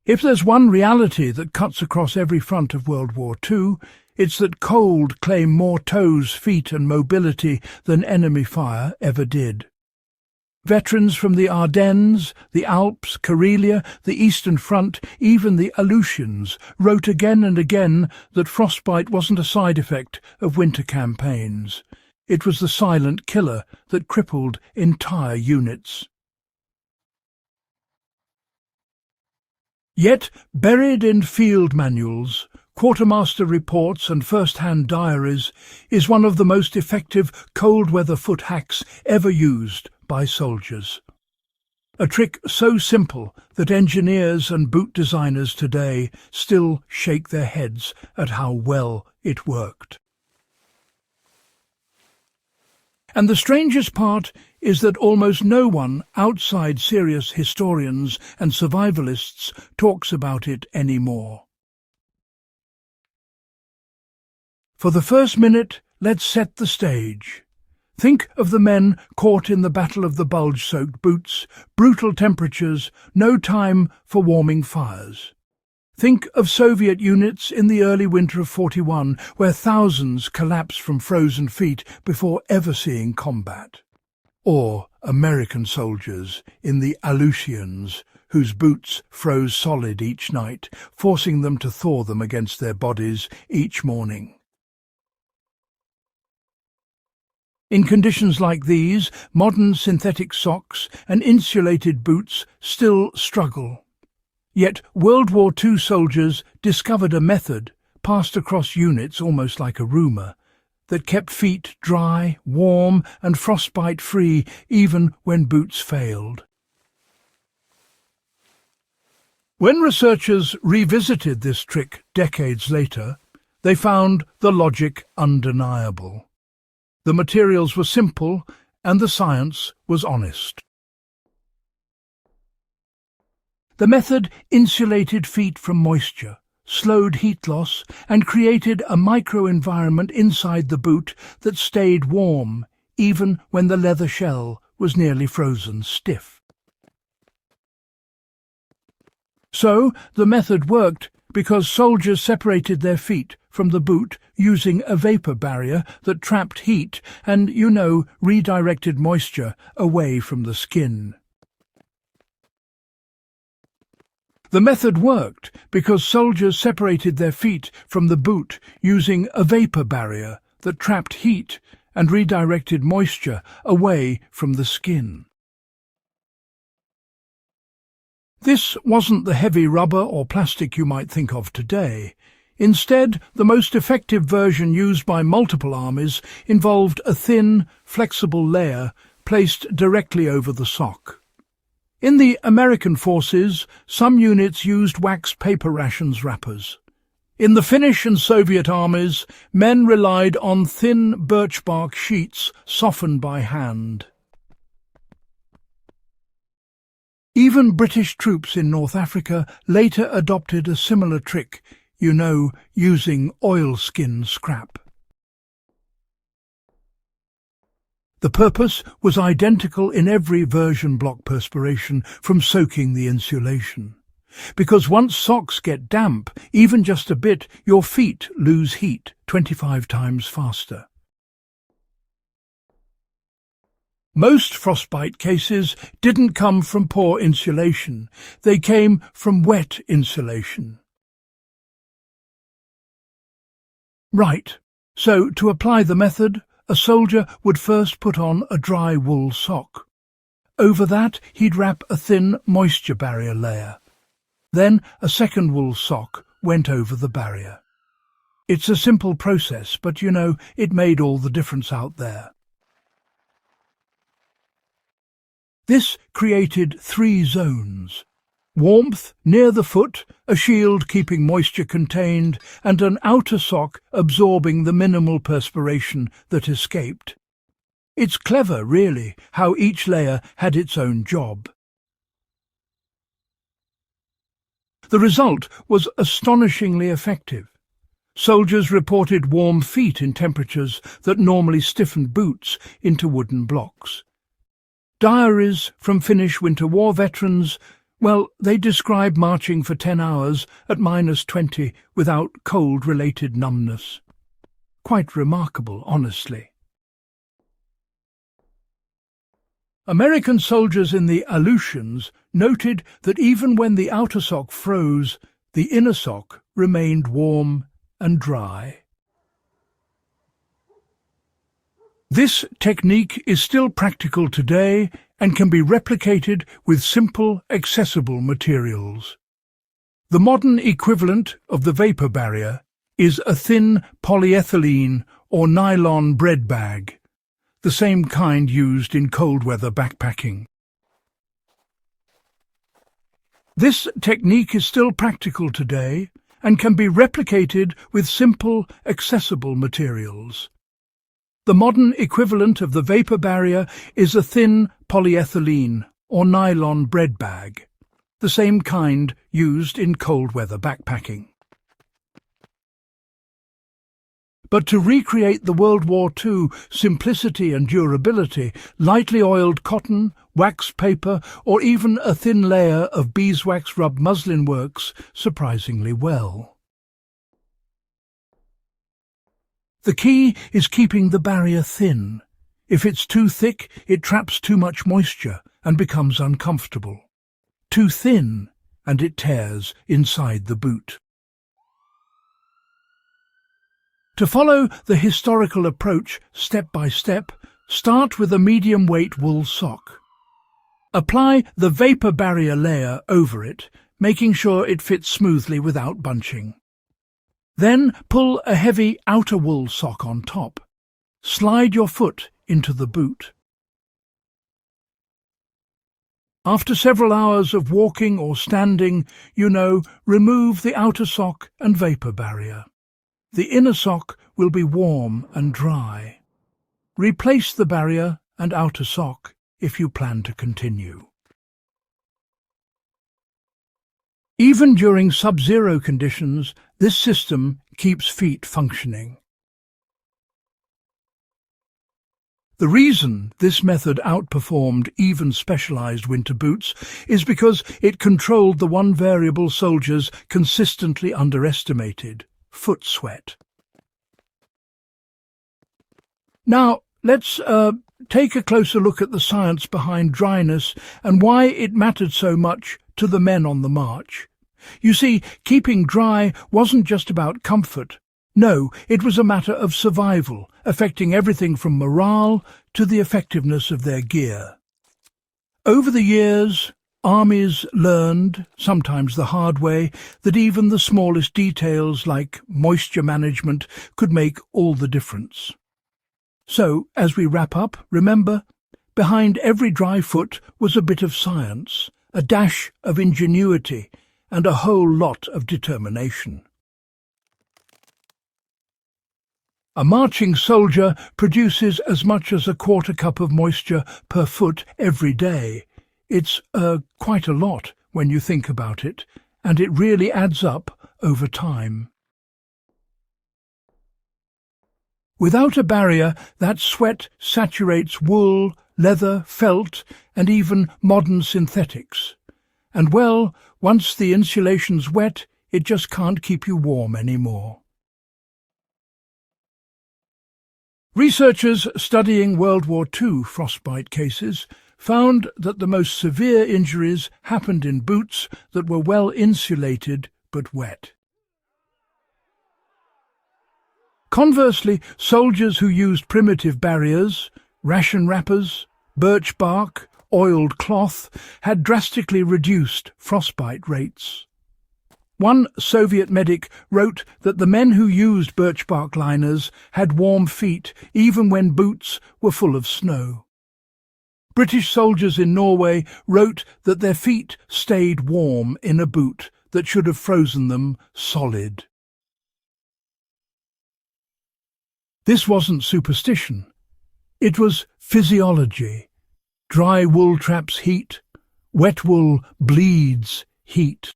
If there's one reality that cuts across every front of World War II, it's that cold claimed more toes, feet and mobility than enemy fire ever did. Veterans from the Ardennes, the Alps, Karelia, the Eastern Front, even the Aleutians, wrote again and again that frostbite wasn't a side effect of winter campaigns. It was the silent killer that crippled entire units. Yet, buried in field manuals, quartermaster reports and first-hand diaries, is one of the most effective cold-weather foot hacks ever used by soldiers. A trick so simple that engineers and boot designers today still shake their heads at how well it worked. And the strangest part is that almost no one outside serious historians and survivalists talks about it anymore. For the first minute, let's set the stage. Think of the men caught in the battle of the bulge-soaked boots, brutal temperatures, no time for warming fires. Think of Soviet units in the early winter of 41, where thousands collapsed from frozen feet before ever seeing combat. Or American soldiers in the Aleutians, whose boots froze solid each night, forcing them to thaw them against their bodies each morning. In conditions like these, modern synthetic socks and insulated boots still struggle. Yet World War II soldiers discovered a method, passed across units almost like a rumour, that kept feet dry, warm and frostbite-free even when boots failed. When researchers revisited this trick decades later, they found the logic undeniable. The materials were simple and the science was honest. The method insulated feet from moisture, slowed heat loss, and created a microenvironment inside the boot that stayed warm, even when the leather shell was nearly frozen stiff. So, the method worked because soldiers separated their feet from the boot using a vapor barrier that trapped heat and, redirected moisture away from the skin. The method worked because soldiers separated their feet from the boot using a vapor barrier that trapped heat and redirected moisture away from the skin. This wasn't the heavy rubber or plastic you might think of today. Instead, the most effective version used by multiple armies involved a thin, flexible layer placed directly over the sock. In the American forces, some units used wax paper rations wrappers. In the Finnish and Soviet armies, men relied on thin birch bark sheets softened by hand. Even British troops in North Africa later adopted a similar trick, using oilskin scrap. The purpose was identical in every version: block perspiration from soaking the insulation. Because once socks get damp, even just a bit, your feet lose heat 25 times faster. Most frostbite cases didn't come from poor insulation. They came from wet insulation. Right, so to apply the method, a soldier would first put on a dry wool sock. Over that, he'd wrap a thin moisture barrier layer. Then a second wool sock went over the barrier. It's a simple process, but it made all the difference out there. This created 3 zones: warmth near the foot, a shield keeping moisture contained, and an outer sock absorbing the minimal perspiration that escaped. It's clever, really, how each layer had its own job. The result was astonishingly effective. Soldiers reported warm feet in temperatures that normally stiffened boots into wooden blocks. Diaries from Finnish winter war veterans Well, they describe marching for 10 hours at -20 without cold-related numbness. Quite remarkable, honestly. American soldiers in the Aleutians noted that even when the outer sock froze, the inner sock remained warm and dry. This technique is still practical today and can be replicated with simple, accessible materials. The modern equivalent of the vapor barrier is a thin polyethylene or nylon bread bag, the same kind used in cold weather backpacking. This technique is still practical today and can be replicated with simple, accessible materials. The modern equivalent of the vapor barrier is a thin polyethylene or nylon bread bag, the same kind used in cold weather backpacking. But to recreate the World War II simplicity and durability, lightly oiled cotton, wax paper, or even a thin layer of beeswax rubbed muslin works surprisingly well. The key is keeping the barrier thin. If it's too thick, it traps too much moisture and becomes uncomfortable. Too thin, and it tears inside the boot. To follow the historical approach step by step, start with a medium-weight wool sock. Apply the vapor barrier layer over it, making sure it fits smoothly without bunching. Then pull a heavy outer wool sock on top. Slide your foot into the boot. After several hours of walking or standing, remove the outer sock and vapor barrier. The inner sock will be warm and dry. Replace the barrier and outer sock if you plan to continue. Even during sub-zero conditions, this system keeps feet functioning. The reason this method outperformed even specialized winter boots is because it controlled the one variable soldiers consistently underestimated: foot sweat. Now, let's take a closer look at the science behind dryness and why it mattered so much to the men on the march. You see, keeping dry wasn't just about comfort. No, it was a matter of survival, affecting everything from morale to the effectiveness of their gear. Over the years, armies learned, sometimes the hard way, that even the smallest details like moisture management could make all the difference. So, as we wrap up, remember, behind every dry foot was a bit of science, a dash of ingenuity, and a whole lot of determination. A marching soldier produces as much as a quarter cup of moisture per foot every day. It's quite a lot when you think about it, and it really adds up over time. Without a barrier, that sweat saturates wool, leather, felt, and even modern synthetics. And well, once the insulation's wet, it just can't keep you warm anymore. Researchers studying World War II frostbite cases found that the most severe injuries happened in boots that were well insulated but wet. Conversely, soldiers who used primitive barriers, ration wrappers, birch bark, oiled cloth, had drastically reduced frostbite rates. One Soviet medic wrote that the men who used birch bark liners had warm feet even when boots were full of snow. British soldiers in Norway wrote that their feet stayed warm in a boot that should have frozen them solid. This wasn't superstition. It was physiology. Dry wool traps heat. Wet wool bleeds heat.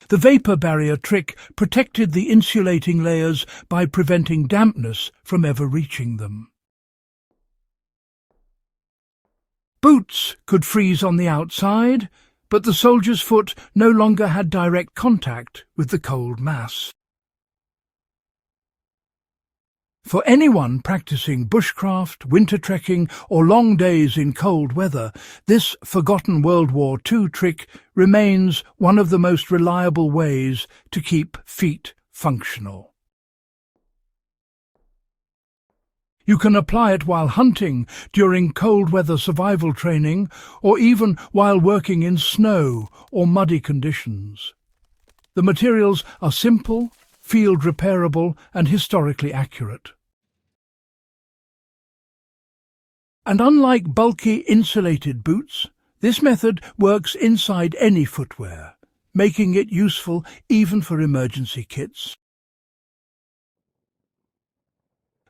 The vapor barrier trick protected the insulating layers by preventing dampness from ever reaching them. Boots could freeze on the outside, but the soldier's foot no longer had direct contact with the cold mass. For anyone practicing bushcraft, winter trekking, or long days in cold weather, this forgotten World War II trick remains one of the most reliable ways to keep feet functional. You can apply it while hunting, during cold weather survival training, or even while working in snow or muddy conditions. The materials are simple, field repairable, and historically accurate. And unlike bulky insulated boots, this method works inside any footwear, making it useful even for emergency kits.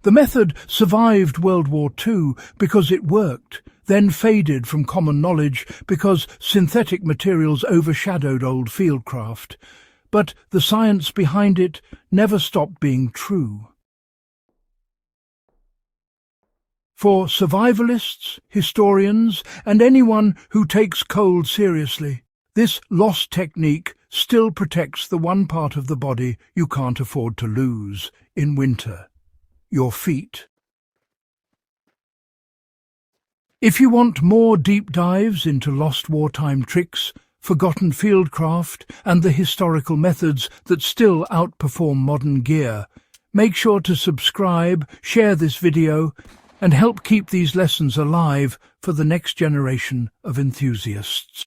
The method survived World War II because it worked, then faded from common knowledge because synthetic materials overshadowed old fieldcraft. But the science behind it never stopped being true. For survivalists, historians, and anyone who takes cold seriously, this lost technique still protects the one part of the body you can't afford to lose in winter: your feet. If you want more deep dives into lost wartime tricks, forgotten fieldcraft, and the historical methods that still outperform modern gear, make sure to subscribe, share this video, and help keep these lessons alive for the next generation of enthusiasts.